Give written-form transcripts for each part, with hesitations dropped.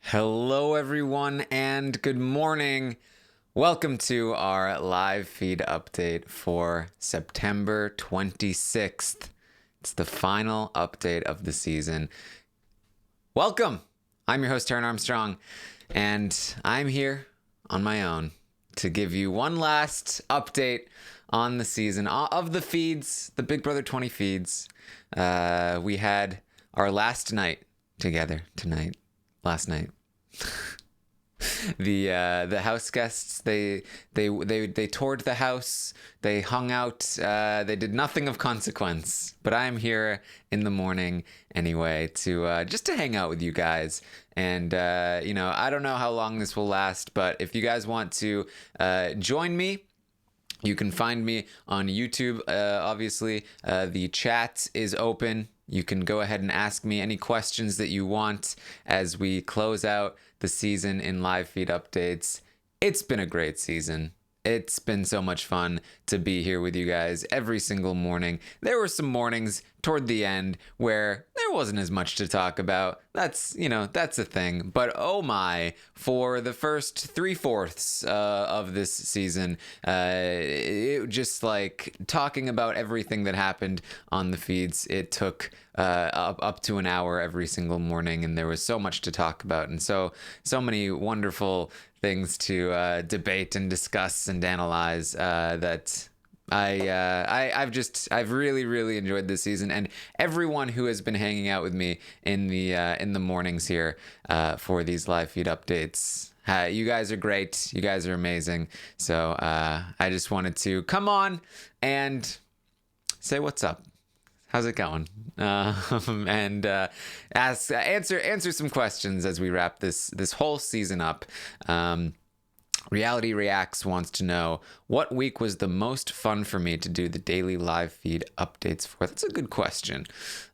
Hello, everyone, and good morning. Welcome to our live feed update for September 26th. It's the final update of the season. Welcome. I'm your host, Taran Armstrong, and I'm here on my own to give you one last update on the season of the feeds, the Big Brother 20 feeds. We had our last night together last night. The house guests, they toured the house, they hung out, they did nothing of consequence, but I'm here in the morning anyway to just to hang out with you guys. And I don't know how long this will last, but if you guys want to join me, you can find me on YouTube. Obviously, the chat is open. You can go ahead and ask me any questions that you want as we close out the season in live feed updates. It's been a great season. It's been so much fun to be here with you guys every single morning. There were some mornings toward the end where there wasn't as much to talk about. That's a thing. But oh my, for the first 3/4 of this season, it just like talking about everything that happened on the feeds, it took up to an hour every single morning, and there was so much to talk about, and so many wonderful things to debate and discuss and analyze that I've really enjoyed this season, and everyone who has been hanging out with me in the mornings here for these live feed updates. You guys are great. You guys are amazing. So I just wanted to come on and say what's up. How's it going? And answer some questions as we wrap this whole season up. Reality Reacts wants to know, what week was the most fun for me to do the daily live feed updates for? That's a good question.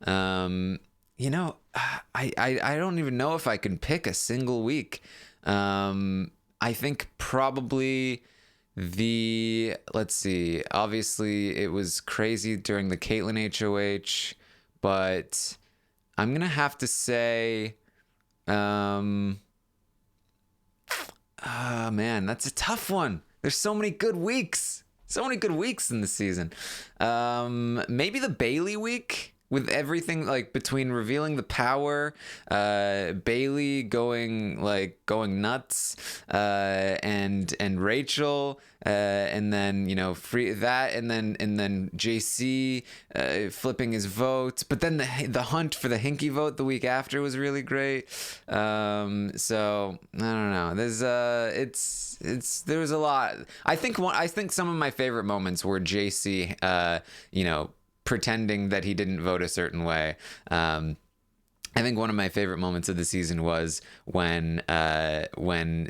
I don't even know if I can pick a single week. I think probably let's see, obviously it was crazy during the Kaitlyn HOH, but I'm going to have to say, man, that's a tough one. There's so many good weeks. So many good weeks in the season. Maybe the Bayleigh week, with everything like between revealing the power, Bayleigh going nuts, and Rachel, and then free that, and then JC flipping his vote, but then the hunt for the Hinky vote the week after was really great. So I don't know. There's there was a lot. I think some of my favorite moments were JC pretending that he didn't vote a certain way. I think one of my favorite moments of the season was when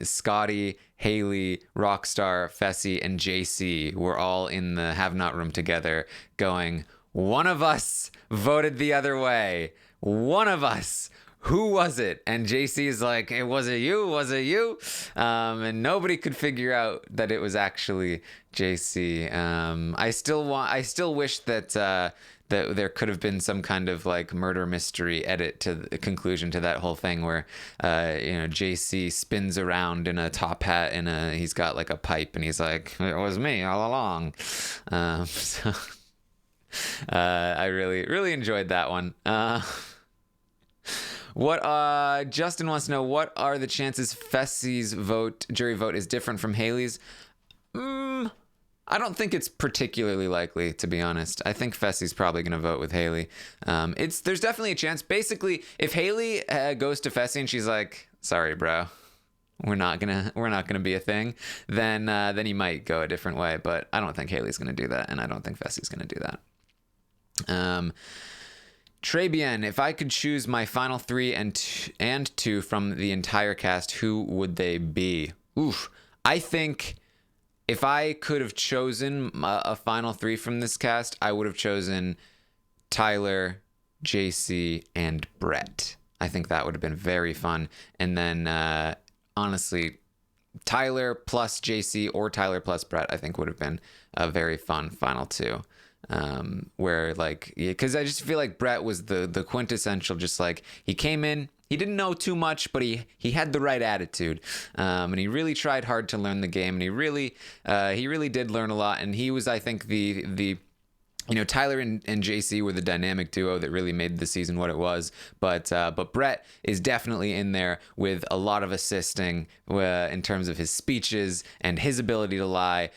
Scottie, Haleigh, Rockstar, Fessy, and JC were all in the have not room together going, one of us voted the other way. One of us. Who was it? And JC is like, was it you? And nobody could figure out that it was actually JC. I still wish that there could have been some kind of like murder mystery edit to the conclusion to that whole thing where JC spins around in a top hat and he's got like a pipe and he's like, it was me all along. So I really enjoyed that one. What Justin wants to know, what are the chances Fessy's jury vote is different from Haleigh's? I don't think it's particularly likely, to be honest. I think Fessy's probably going to vote with Haleigh. There's definitely a chance. Basically, if Haleigh goes to Fessy and she's like, "Sorry, bro, we're not gonna be a thing," then he might go a different way. But I don't think Haleigh's going to do that, and I don't think Fessy's going to do that. Trebian, if I could choose my final 3 and 2 from the entire cast, who would they be? Oof. I think if I could have chosen a final 3 from this cast, I would have chosen Tyler, JC, and Brett. I think that would have been very fun. And then, honestly, Tyler plus JC or Tyler plus Brett, I think would have been a very fun final 2. Where because I just feel like Brett was the quintessential, just like he came in, he didn't know too much, but he had the right attitude, and he really tried hard to learn the game, and he really did learn a lot. And he was, I think, the Tyler and JC were the dynamic duo that really made the season what it was. But Brett is definitely in there with a lot of assisting in terms of his speeches and his ability to lie.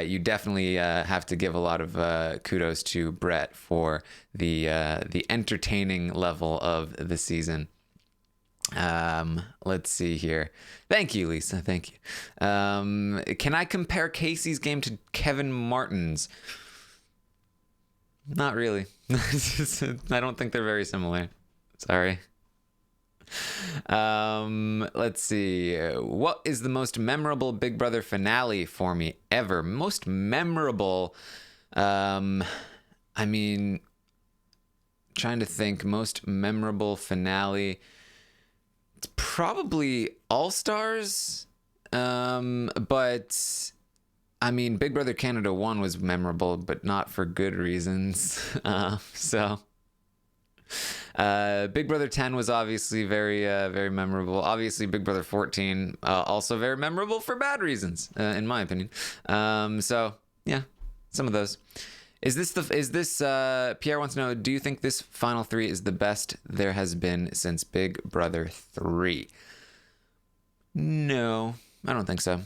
You definitely have to give a lot of kudos to Brett for the entertaining level of the season. Let's see here. Thank you, Lisa. Thank you. Can I compare Kaycee's game to Kevin Martin's? Not really. I don't think they're very similar. Sorry. Let's see. What is the most memorable Big Brother finale for me ever? Most memorable. I mean, trying to think. Most memorable finale. It's probably All Stars. But I mean, Big Brother Canada 1 was memorable, but not for good reasons. Big Brother 10 was obviously very memorable. Obviously, Big Brother 14 also very memorable for bad reasons, in my opinion. Yeah, some of those. Pierre wants to know, do you think this final 3 is the best there has been since Big Brother 3? No, I don't think so.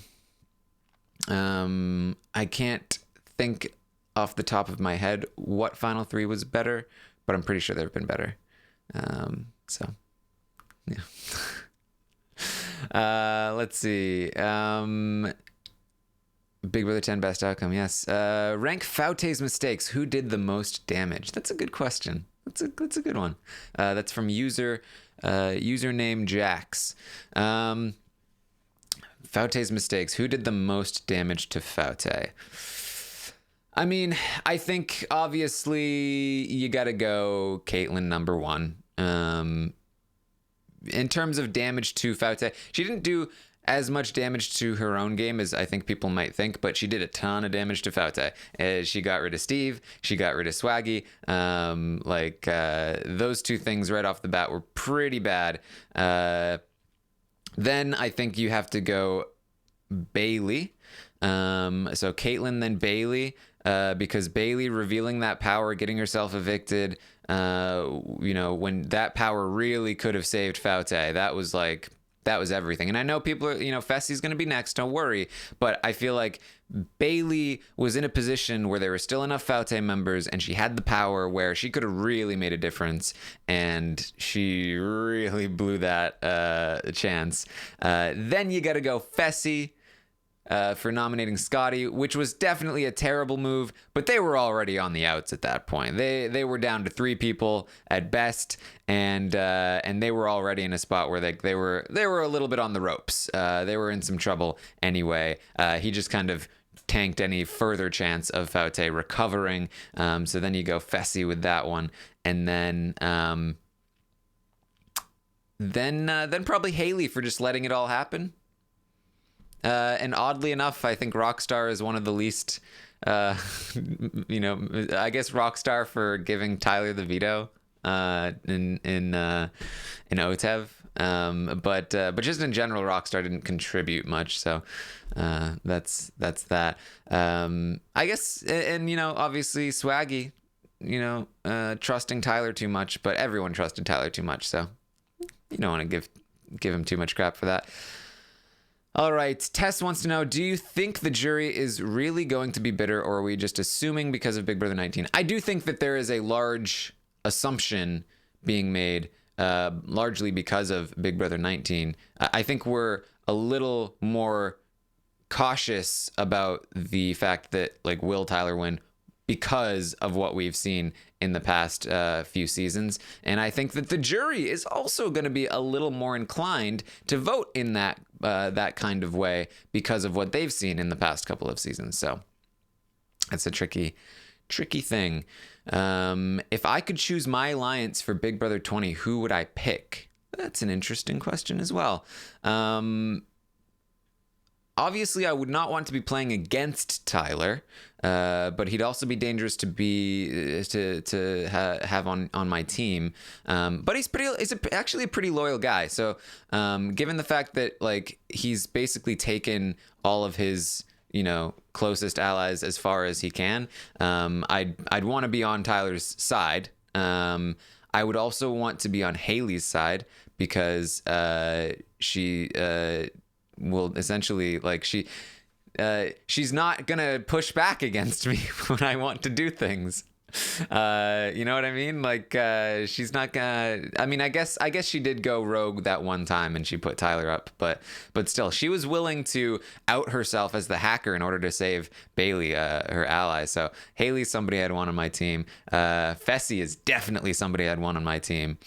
I can't think off the top of my head what Final 3 was better, but I'm pretty sure they've been better. Yeah. Let's see. Big Brother 10 best outcome, yes. Rank Faute's mistakes. Who did the most damage? That's a good question. That's a good one. That's from username Jax. Faute's mistakes. Who did the most damage to Faute? I mean, I think obviously you got to go Kaitlyn number 1. In terms of damage to Faute, she didn't do as much damage to her own game as I think people might think, but she did a ton of damage to Faute. She got rid of Steve. She got rid of Swaggy. Those two things right off the bat were pretty bad. Then I think you have to go Bayleigh. So Kaitlyn, then Bayleigh, because Bayleigh revealing that power, getting herself evicted, when that power really could have saved Faute, that was everything. And I know people are, Fessy's going to be next, don't worry. But I feel like Bayleigh was in a position where there were still enough Faute members and she had the power where she could have really made a difference. And she really blew that chance. Then you got to go Fessy. For nominating Scottie, which was definitely a terrible move, but they were already on the outs at that point. They were down to 3 people at best, and they were already in a spot where they were a little bit on the ropes. They were in some trouble anyway. He just kind of tanked any further chance of Faute recovering. So then you go Fessy with that one, and then probably Haleigh for just letting it all happen. And oddly enough, I think Rockstar is one of the least, I guess Rockstar for giving Tyler the veto in OTEV. But just in general, Rockstar didn't contribute much. So that's that. I guess, and obviously Swaggy, trusting Tyler too much, but everyone trusted Tyler too much. So you don't want to give him too much crap for that. All right, Tess wants to know, do you think the jury is really going to be bitter, or are we just assuming because of Big Brother 19? I do think that there is a large assumption being made, largely because of Big Brother 19. I think we're a little more cautious about the fact that, will Tyler win because of what we've seen in the past few seasons. And I think that the jury is also going to be a little more inclined to vote in that kind of way because of what they've seen in the past couple of seasons. So that's a tricky thing. If I could choose my alliance for Big Brother 20, who would I pick? That's an interesting question as well. obviously, I would not want to be playing against Tyler, but he'd also be dangerous to have on my team. But he's actually a pretty loyal guy. So given the fact that like he's basically taken all of his closest allies as far as he can, I'd want to be on Tyler's side. I would also want to be on Haleigh's side because she will essentially like she's not gonna push back against me when I want to do things. You know what I mean? Like she's not gonna. I mean, I guess she did go rogue that one time and she put Tyler up, but still, she was willing to out herself as the hacker in order to save Bayleigh, her ally. So Haleigh's somebody I'd want on my team. Fessy is definitely somebody I'd want on my team.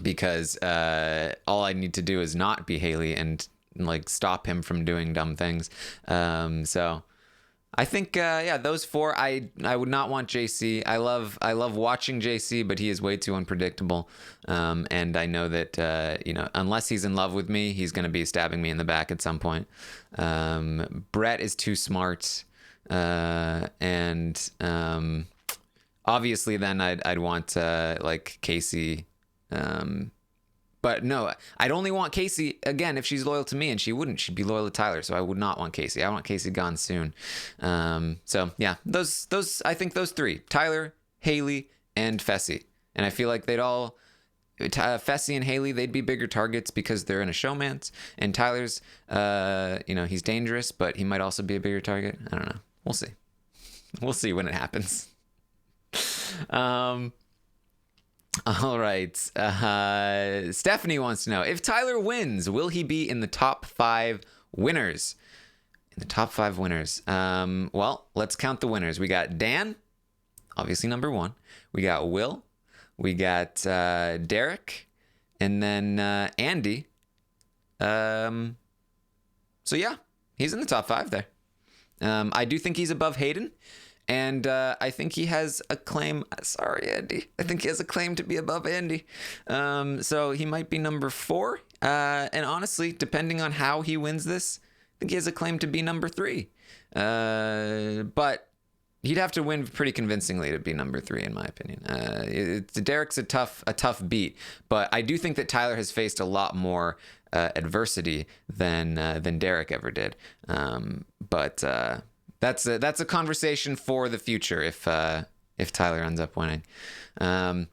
Because all I need to do is not be Haleigh and like stop him from doing dumb things. So I think those four. I would not want JC. I love watching JC, but he is way too unpredictable. And I know that unless he's in love with me, he's going to be stabbing me in the back at some point. Brett is too smart, and obviously then I'd want like Kaycee. But no, I'd only want Kaycee again if she's loyal to me, and she wouldn't. She'd be loyal to Tyler, so I would not want Kaycee. I want Kaycee gone soon. So yeah, those I think those three: Tyler, Haleigh, and Fessy. And I feel like they'd all Fessy and Haleigh, they'd be bigger targets because they're in a showmance, and Tyler's he's dangerous, but he might also be a bigger target. I don't know. We'll see when it happens. All right. Stephanie wants to know, if Tyler wins, will he be in the top 5 winners? In the top 5 winners. Well, let's count the winners. We got Dan, obviously number 1. We got Will. We got Derek. And then Andy. So yeah, he's in the top 5 there. I do think he's above Hayden. And I think he has a claim. Sorry, Andy. I think he has a claim to be above Andy. So he might be number 4. And honestly, depending on how he wins this, I think he has a claim to be number 3. But he'd have to win pretty convincingly to be number 3, in my opinion. Derek's a tough beat. But I do think that Tyler has faced a lot more adversity than Derek ever did. But that's a conversation for the future if Tyler ends up winning. And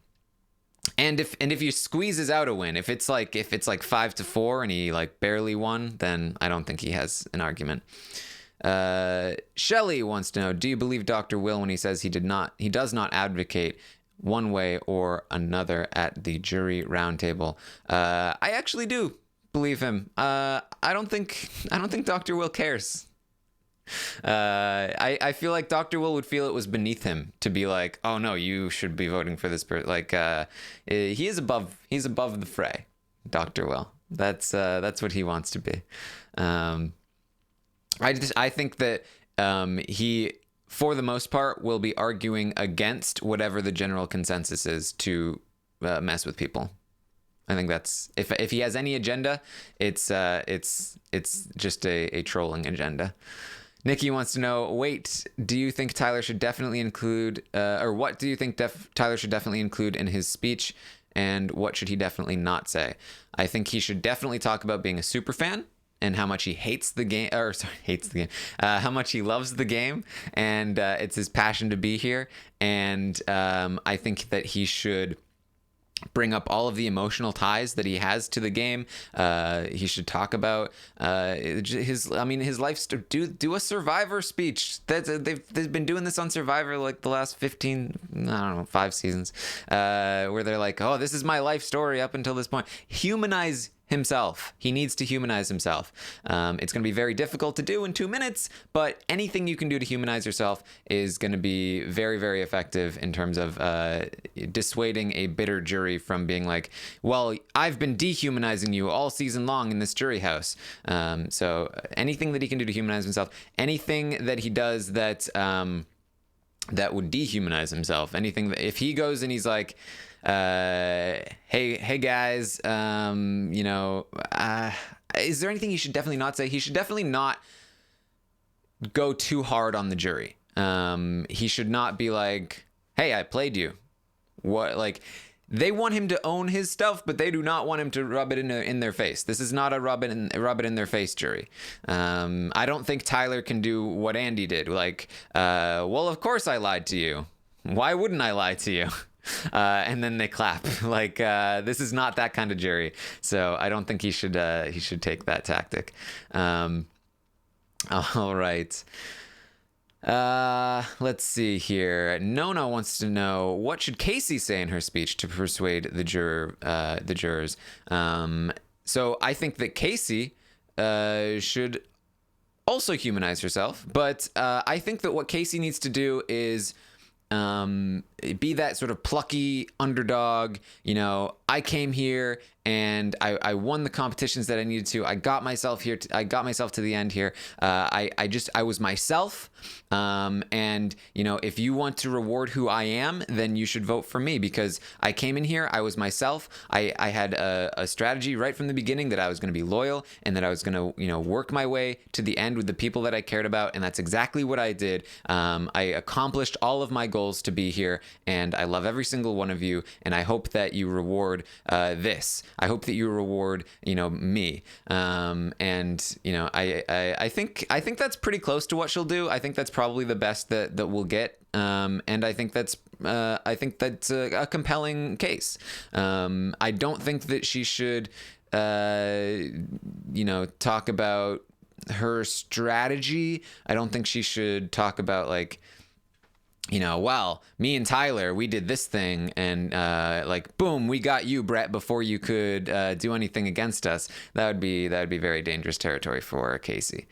if he squeezes out a win, if it's like 5-4 and he like barely won, then I don't think he has an argument. Shelley wants to know, do you believe Dr. Will when he says he does not advocate one way or another at the jury roundtable? I actually do believe him. I don't think Dr. Will cares. I feel like Dr. Will would feel it was beneath him to be like, oh no, you should be voting for this person. Like, he's above the fray, Dr. Will. That's what he wants to be. I think that he, for the most part, will be arguing against whatever the general consensus is to mess with people. I think that's if he has any agenda, it's just a trolling agenda. Nikki wants to know, wait, do you think Tyler should definitely include, or what do you think Tyler should definitely include in his speech, and what should he definitely not say? I think he should definitely talk about being a super fan and how much he hates the game, how much he loves the game, and it's his passion to be here. And I think that he should bring up all of the emotional ties that he has to the game. He should talk about his life story. Do a Survivor speech. They've been doing this on Survivor like the last 5 seasons, where they're like, oh, this is my life story up until this point. Humanize himself. He needs to humanize himself. It's going to be very difficult to do in 2 minutes, but anything you can do to humanize yourself is going to be very, very effective in terms of dissuading a bitter jury from being like, well, I've been dehumanizing you all season long in this jury house. So anything that he can do to humanize himself, anything that he does that would dehumanize himself, anything that, if he goes and he's like, hey guys, is there anything he should definitely not say? He should definitely not go too hard on the jury. He should not be like, hey, I played you. What, like, they want him to own his stuff, but they do not want him to rub it in their face. This is not a rub it in their face jury. I don't think Tyler can do what Andy did. Like, well, of course I lied to you. Why wouldn't I lie to you? And then they clap. Like, this is not that kind of jury. So I don't think he should take that tactic. All right. Let's see here. Nona wants to know, what should Kaycee say in her speech to persuade the jurors? So I think that Kaycee should also humanize herself, but I think that what Kaycee needs to do is be that sort of plucky underdog. You know, I came here and I won the competitions that I needed to. I got myself here. I got myself to the end here. I was myself. And you know, if you want to reward who I am, then you should vote for me, because I came in here. I was myself. I had a strategy right from the beginning that I was going to be loyal and that I was going to, you know, work my way to the end with the people that I cared about. And that's exactly what I did. I accomplished all of my goals to be here, and I love every single one of you. And I hope that you reward this. I hope that you reward, you know, me. And you know, I think that's pretty close to what she'll do. I think that's probably the best that we'll get. And I think that's a compelling case. I don't think that she should, you know, talk about her strategy. I don't think she should talk about, like, you know, well, me and Tyler, we did this thing, and like, boom, we got you, Brett, before you could do anything against us. That would be very dangerous territory for Kaycee.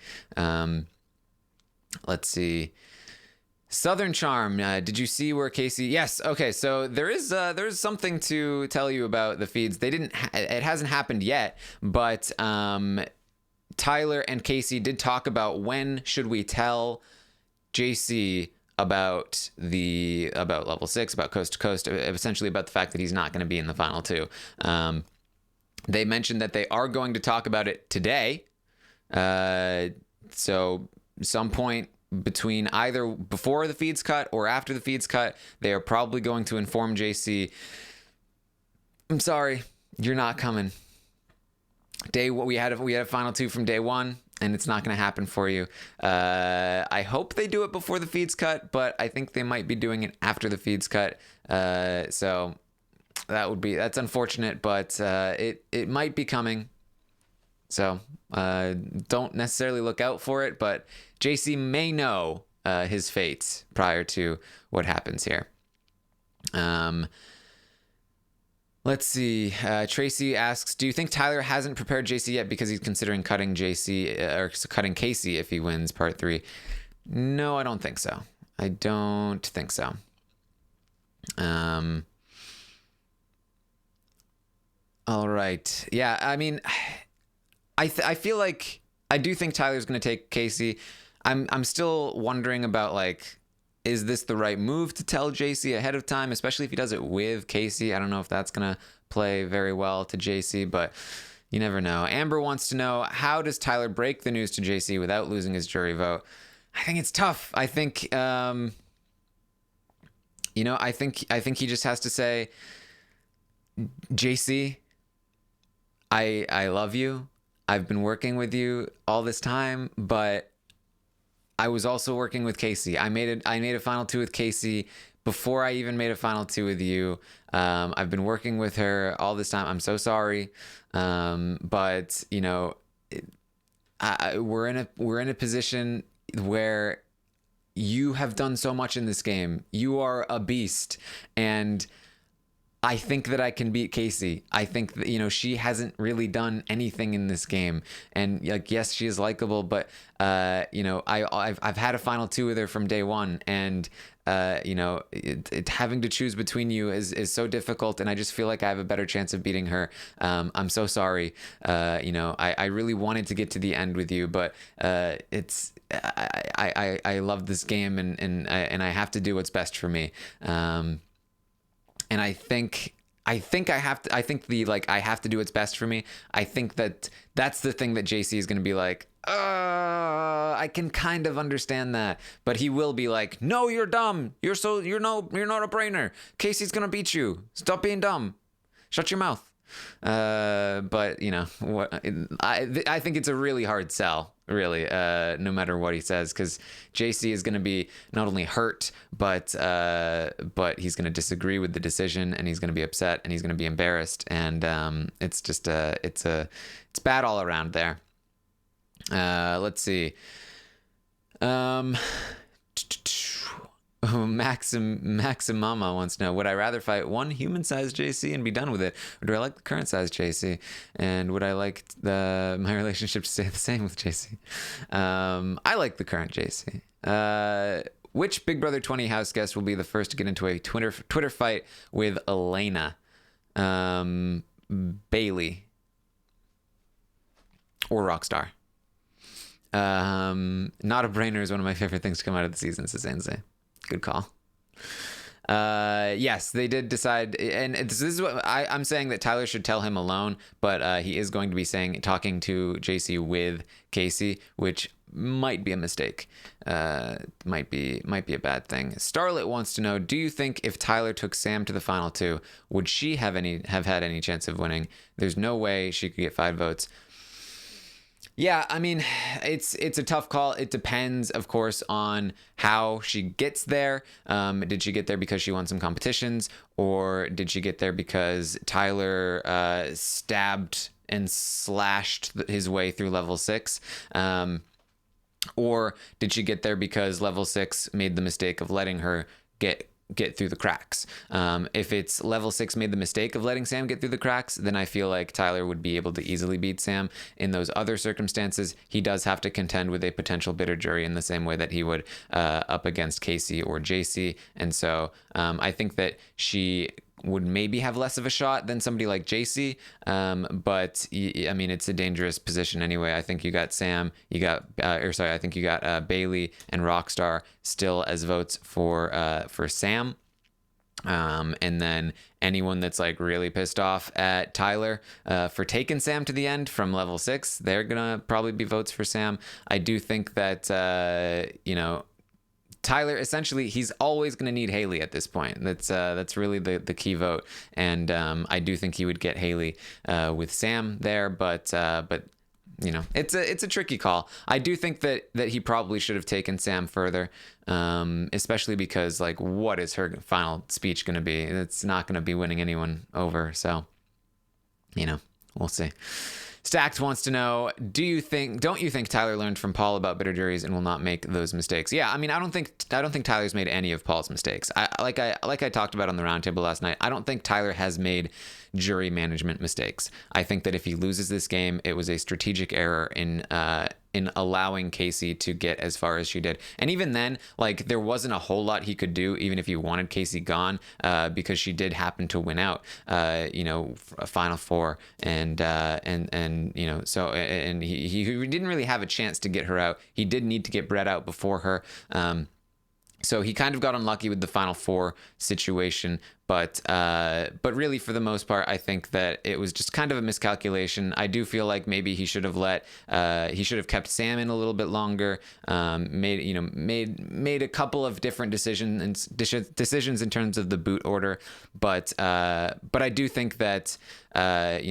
Let's see. Southern Charm. Did you see where Kaycee? Yes. Okay. So there's something to tell you about the feeds. It hasn't happened yet, but Tyler and Kaycee did talk about when should we tell JC about level 6, about coast to coast, essentially about the fact that he's not going to be in the final two. They mentioned that they are going to talk about it today. So some point between either before the feed's cut or after the feed's cut, they are probably going to inform JC, I'm sorry, you're not coming. We had a final two from day one, and it's not going to happen for you. I hope they do it before the feed's cut, but I think they might be doing it after the feed's cut. So that's unfortunate, but it might be coming. So don't necessarily look out for it, but JC may know his fate prior to what happens here. Let's see. Tracy asks, do you think Tyler hasn't prepared JC yet because he's considering cutting JC or cutting Kaycee if he wins part 3? No, I don't think so. I don't think so. All right. Yeah, I mean, I feel like I do think Tyler's going to take Kaycee. I'm still wondering about, like, is this the right move to tell JC ahead of time, especially if he does it with Kaycee? I don't know if that's going to play very well to JC, but you never know. Amber wants to know, how does Tyler break the news to JC without losing his jury vote? I think it's tough. I think, I think he just has to say, JC, I love you. I've been working with you all this time, but I was also working with Kaycee. I made a final two with Kaycee before I even made a final two with you. I've been working with her all this time. I'm so sorry. But you know, we're in a position where you have done so much in this game. You are a beast, and I think that I can beat Kaycee. I think that, you know, she hasn't really done anything in this game, and like, yes, she is likable, but you know, I've had a final two with her from day one, and you know, having to choose between you is so difficult, and I just feel like I have a better chance of beating her. I'm so sorry. You know, I really wanted to get to the end with you, but it's I love this game, and I have to do what's best for me. And I think I think I have to. I think I have to do what's best for me. I think that's the thing that JC is going to be like. I can kind of understand that, but he will be like, "No, you're dumb. You're not a brainer. Kaycee's going to beat you. Stop being dumb. Shut your mouth." But you know what? I think it's a really hard sell. Really, no matter what he says, because JC is going to be not only hurt, but he's going to disagree with the decision, and he's going to be upset, and he's going to be embarrassed, and it's just it's bad all around there. Let's see. Maximama wants to know, would I rather fight one human-sized JC and be done with it, or do I like the current-sized JC? And would I like my relationship to stay the same with JC? I like the current JC. Which Big Brother 20 house guest will be the first to get into a Twitter fight with Elena? Bayleigh. Or Rockstar. Not a brainer is one of my favorite things to come out of the season, says Angie. Good call. Yes, they did decide, and this is what I'm saying, that Tyler should tell him alone, but he is going to be talking to JC with Kaycee, which might be a mistake. Might be a bad thing. Starlet wants to know, do you think if Tyler took Sam to the final 2, would she have had any chance of winning? There's no way she could get 5 votes. Yeah, I mean, it's a tough call. It depends, of course, on how she gets there. Did she get there because she won some competitions, or did she get there because Tyler stabbed and slashed his way through level 6? Or did she get there because level 6 made the mistake of letting her get through the cracks? If it's level 6 made the mistake of letting Sam get through the cracks, then I feel like Tyler would be able to easily beat Sam. In those other circumstances, he does have to contend with a potential bitter jury in the same way that he would up against Kaycee or JC. And so I think that she would maybe have less of a shot than somebody like JC, but I mean, it's a dangerous position anyway. I think you got Sam, I think you got Bayleigh and Rockstar still as votes for Sam, and then anyone that's like really pissed off at Tyler for taking Sam to the end from level 6, they're gonna probably be votes for Sam. I do think that Tyler, essentially, he's always going to need Haleigh at this point. That's really the key vote, and I do think he would get Haleigh with Sam there, but you know, it's a tricky call. I do think that he probably should have taken Sam further, especially because, like, what is her final speech going to be? It's not going to be winning anyone over, so you know, we'll see. Stacked wants to know, don't you think Tyler learned from Paul about bitter juries and will not make those mistakes? Yeah, I mean, I don't think Tyler's made any of Paul's mistakes. Like I talked about on the roundtable last night, I don't think Tyler has made jury management mistakes. I think that if he loses this game, it was a strategic error in allowing Kaycee to get as far as she did. And even then, like, there wasn't a whole lot he could do, even if he wanted Kaycee gone, because she did happen to win out, a final 4, and you know, so, and he didn't really have a chance to get her out. He did need to get Brett out before her. So he kind of got unlucky with the final 4 situation, but really, for the most part, I think that it was just kind of a miscalculation. I do feel like maybe he should have kept Sam in a little bit longer. Made a couple of different decisions in terms of the boot order, but I do think that I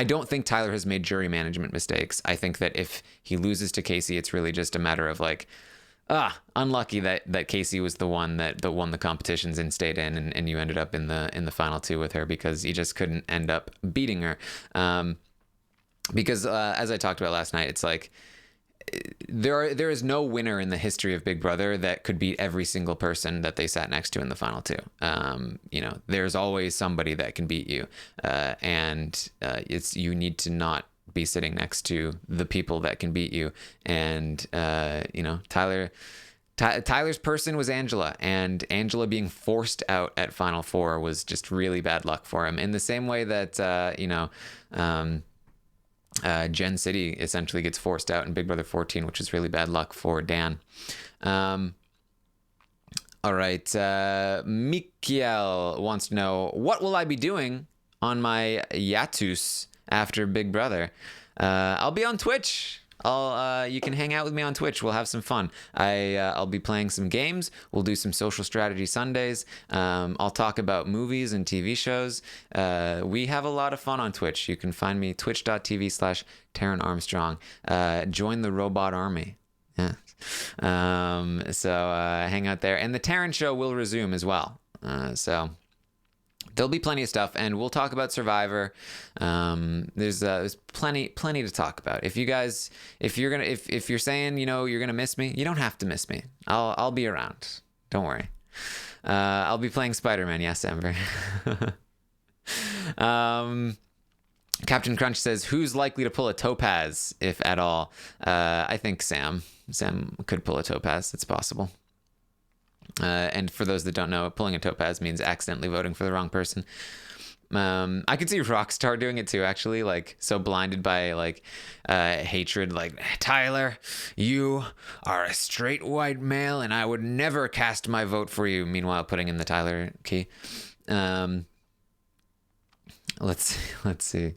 don't think Tyler has made jury management mistakes. I think that if he loses to Kaycee, it's really just a matter of like, unlucky that Kaycee was the one that won the competitions and stayed in, and you ended up in the final 2 with her because you just couldn't end up beating her. Because as I talked about last night, it's like there is no winner in the history of Big Brother that could beat every single person that they sat next to in the final 2. There's always somebody that can beat you, and you need to not be sitting next to the people that can beat you. And Tyler's person was Angela, and Angela being forced out at final 4 was just really bad luck for him, in the same way that Gen City essentially gets forced out in Big Brother 14, which is really bad luck for Dan. All right. Mikiel wants to know, what will I be doing on my hiatus after Big Brother? I'll be on Twitch. You can hang out with me on Twitch. We'll have some fun. I'll be playing some games. We'll do some social strategy Sundays. I'll talk about movies and TV shows. We have a lot of fun on Twitch. You can find me twitch.tv/Taran Armstrong. Join the robot army. Yeah. So hang out there. And the Taran show will resume as well. So there'll be plenty of stuff, and we'll talk about Survivor. There's plenty to talk about. If you're saying, you're gonna miss me, you don't have to miss me. I'll be around. Don't worry. I'll be playing Spider-Man. Yes, Amber. Captain Crunch says, who's likely to pull a topaz, if at all? I think Sam. Sam could pull a topaz. It's possible. And for those that don't know, pulling a topaz means accidentally voting for the wrong person. I could see Rockstar doing it too, actually, so blinded by hatred, Tyler, you are a straight white male and I would never cast my vote for you. Meanwhile, putting in the Tyler key. Let's see.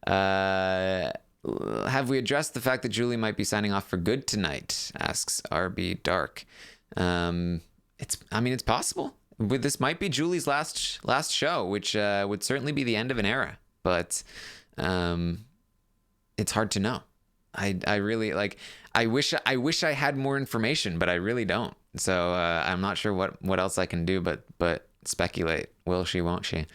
Have we addressed the fact that Julie might be signing off for good tonight? Asks RB Dark. It's possible. This might be Julie's last show, which would certainly be the end of an era. But it's hard to know. I really I wish I had more information, but I really don't. So I'm not sure what else I can do but speculate. Will she? Won't she?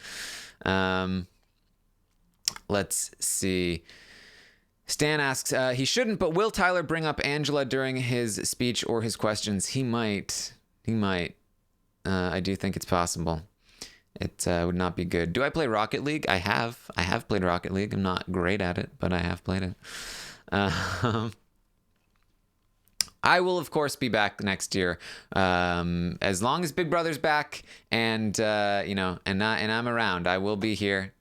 Let's see. Stan asks, he shouldn't, but will Tyler bring up Angela during his speech or his questions? He might. I do think it's possible. It would not be good. Do I play Rocket League? I have played Rocket League. I'm not great at it, but I have played it. I will, of course, be back next year. As long as Big Brother's back and I'm around, I will be here.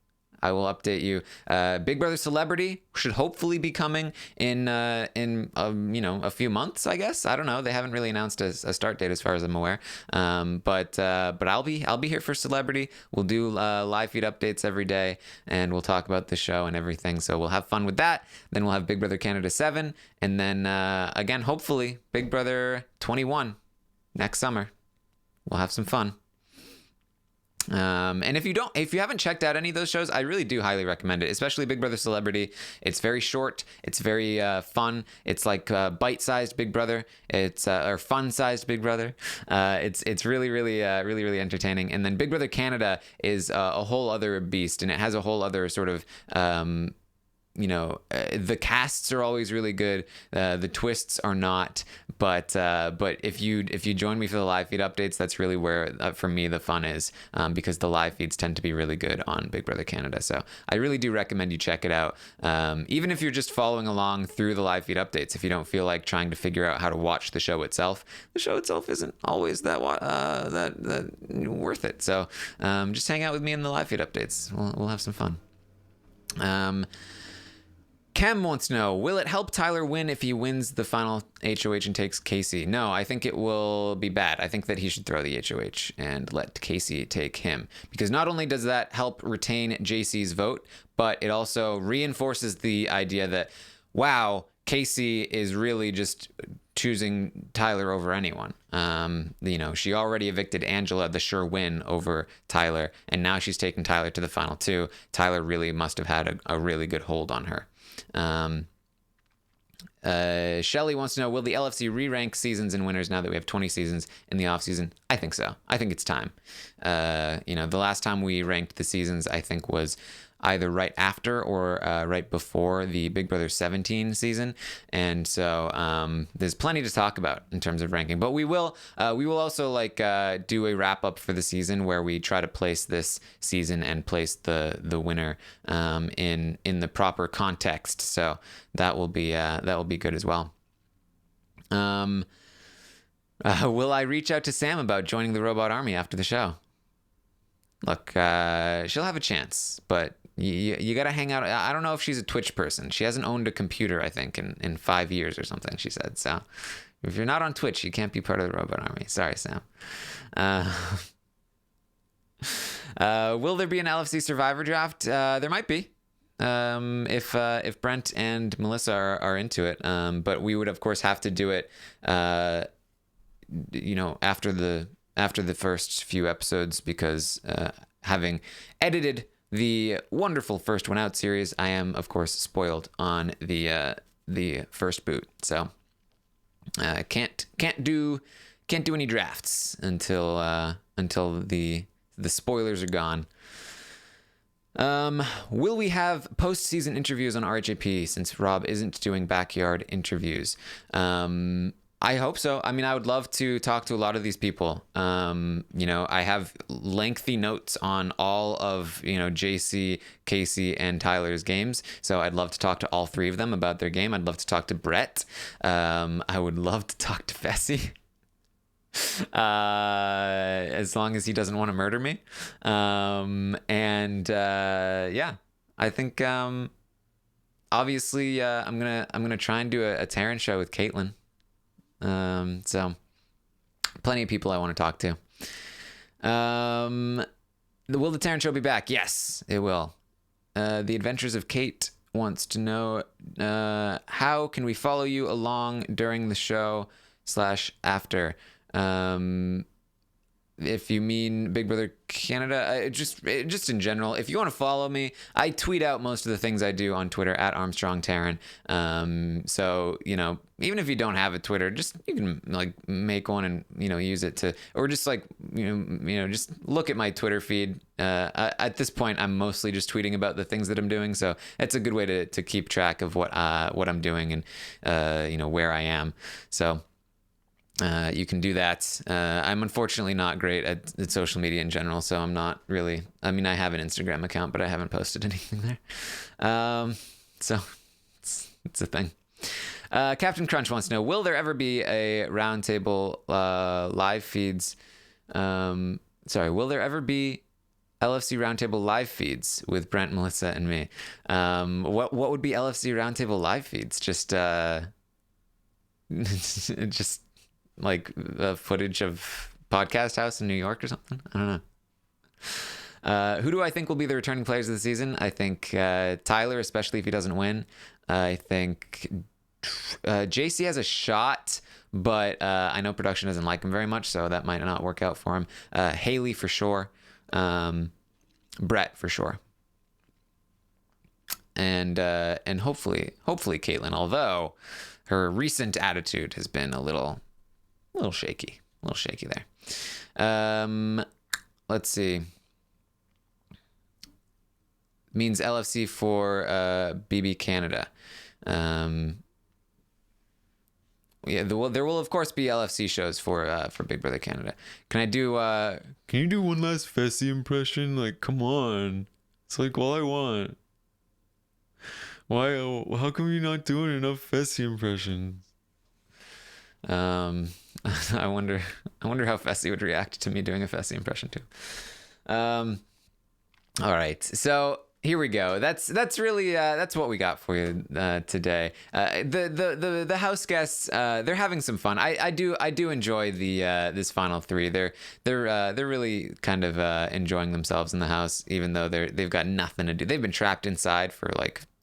I will update you. Big Brother Celebrity should hopefully be coming in a few months, I guess. I don't know. They haven't really announced a start date as far as I'm aware. But I'll be here for Celebrity. We'll do live feed updates every day, and we'll talk about the show and everything. So we'll have fun with that. Then we'll have Big Brother Canada 7, and then again, hopefully, Big Brother 21 next summer. We'll have some fun. And if you haven't checked out any of those shows, I really do highly recommend it, especially Big Brother Celebrity. It's very short. It's very fun. It's like bite-sized Big Brother. It's or fun-sized Big Brother. It's really entertaining. And then Big Brother Canada is a whole other beast, and it has a whole other sort of the casts are always really good. The twists are not, but if you join me for the live feed updates, that's really where for me the fun is, because the live feeds tend to be really good on Big Brother Canada. So I really do recommend you check it out, even if you're just following along through the live feed updates. If you don't feel like trying to figure out how to watch the show itself isn't always that worth it. So just hang out with me in the live feed updates. We'll have some fun. Kem wants to know, will it help Tyler win if he wins the final HOH and takes Kaycee? No, I think it will be bad. I think that he should throw the HOH and let Kaycee take him. Because not only does that help retain JC's vote, but it also reinforces the idea that, wow, Kaycee is really just choosing Tyler over anyone. She already evicted Angela, the sure win, over Tyler, and now she's taking Tyler to the final two. Tyler really must have had a really good hold on her. Shelly wants to know, will the LFC re-rank seasons and winners now that we have 20 seasons in the off season? I think so. I think it's time. The last time we ranked the seasons, I think, was either right after or right before the Big Brother 17 season, and so there's plenty to talk about in terms of ranking. But we will also do a wrap up for the season where we try to place this season and place the winner in the proper context. So that will be good as well. Will I reach out to Sam about joining the Robot Army after the show? Look, she'll have a chance, but you got to hang out. I don't know if she's a Twitch person. She hasn't owned a computer, I think, in 5 years or something, she said. So If you're not on Twitch, you can't be part of the Robot Army. Sorry, Sam. Will there be an LFC Survivor draft? There might be. If Brent and Melissa are into it. But we would of course have to do it after the first few episodes, because having edited the wonderful First One Out series, I am of course spoiled on the first boot. So can't do any drafts until the spoilers are gone. Will we have post-season interviews on RHAP since Rob isn't doing backyard interviews? I hope so. I mean, I would love to talk to a lot of these people. I have lengthy notes on all of, JC, Kaycee, and Tyler's games. So I'd love to talk to all three of them about their game. I'd love to talk to Brett. I would love to talk to Fessy. As long as he doesn't want to murder me. I think obviously I'm gonna try and do a Taran show with Kaitlyn. So plenty of people I want to talk to. Will the Taran show be back? Yes, it will. The Adventures of Kate wants to know how can we follow you along during the show / after. If you mean Big Brother Canada, just in general, if you want to follow me, I tweet out most of the things I do on Twitter at Armstrong Taran. So, even if you don't have a Twitter, you can make one and, use it to, or just just look at my Twitter feed. At this point, I'm mostly just tweeting about the things that I'm doing. So it's a good way to keep track of what I'm doing and, where I am. So, you can do that. I'm unfortunately not great at social media in general, so I'm not really. I mean, I have an Instagram account, but I haven't posted anything there. So it's a thing. Captain Crunch wants to know: will there ever be a roundtable live feeds? Will there ever be LFC roundtable live feeds with Brent, Melissa, and me? What would be LFC roundtable live feeds? Just footage of Podcast House in New York or something? I don't know. Who do I think will be the returning players of the season? I think Tyler, especially if he doesn't win. I think JC has a shot, but I know production doesn't like him very much, so that might not work out for him. Haleigh for sure. Brett for sure. And hopefully Kaitlyn, although her recent attitude has been a little shaky there. Let's see. Means LFC for BB Canada. There will of course be LFC shows for Big Brother Canada. Can you do one last Fessy impression? Come on. It's all I want. Why? How come you're not doing enough Fessy impressions? I wonder how Fessy would react to me doing a Fessy impression too. All right, so here we go. That's really that's what we got for you today. The house guests, they're having some fun. I do enjoy this final three. They're really kind of enjoying themselves in the house, even though they've got nothing to do. They've been trapped inside for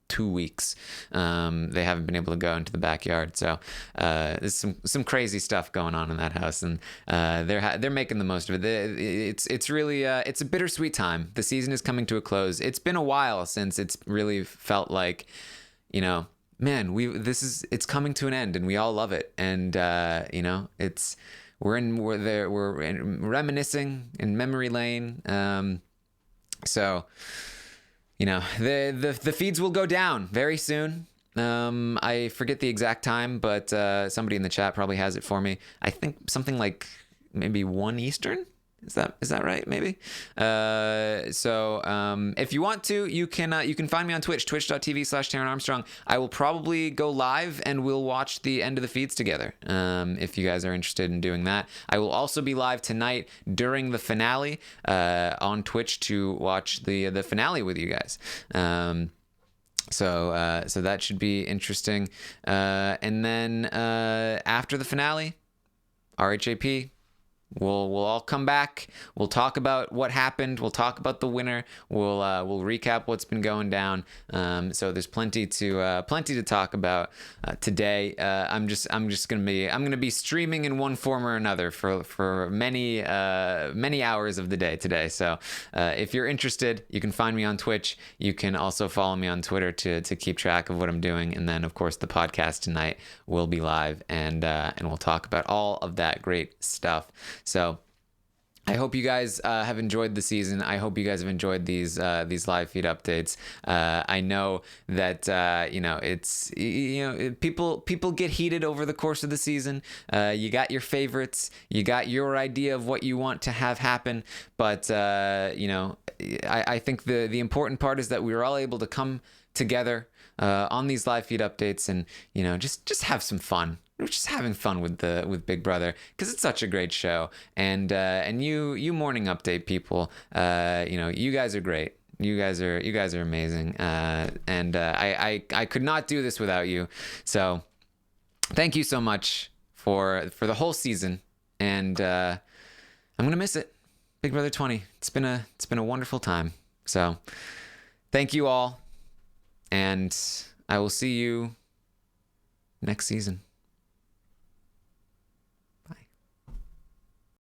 2 weeks. They haven't been able to go into the backyard, so there's some crazy stuff going on in that house, and they're making the most of it. It's really it's a bittersweet time. The season is coming to a close. It's been a while since it's really felt like, man, it's coming to an end, and we all love it, and we're reminiscing in memory lane. So. The feeds will go down very soon. I forget the exact time, but somebody in the chat probably has it for me. I think something like maybe 1 Eastern. Is that right? Maybe. So if you want to, you can find me on Twitch, twitch.tv/Taran Armstrong. I will probably go live and we'll watch the end of the feeds together. If you guys are interested in doing that, I will also be live tonight during the finale on Twitch to watch the finale with you guys. So that should be interesting. And then after the finale, RHAP. We'll all come back. We'll talk about what happened. We'll talk about the winner. We'll recap what's been going down. So there's plenty to talk about today. I'm gonna be streaming in one form or another for many hours of the day today. So if you're interested, you can find me on Twitch. You can also follow me on Twitter to keep track of what I'm doing. And then of course the podcast tonight will be live, and we'll talk about all of that great stuff. So I hope you guys have enjoyed the season. I hope you guys have enjoyed these live feed updates. I know that it's people get heated over the course of the season. You got your favorites, you got your idea of what you want to have happen, but I think the important part is that we were all able to come together on these live feed updates and just have some fun. We're just having fun with Big Brother because it's such a great show, and you morning update people, you guys are great. You guys are amazing, and I could not do this without you. So thank you so much for the whole season, and I'm gonna miss it. Big Brother 20. It's been a wonderful time. So thank you all, and I will see you next season.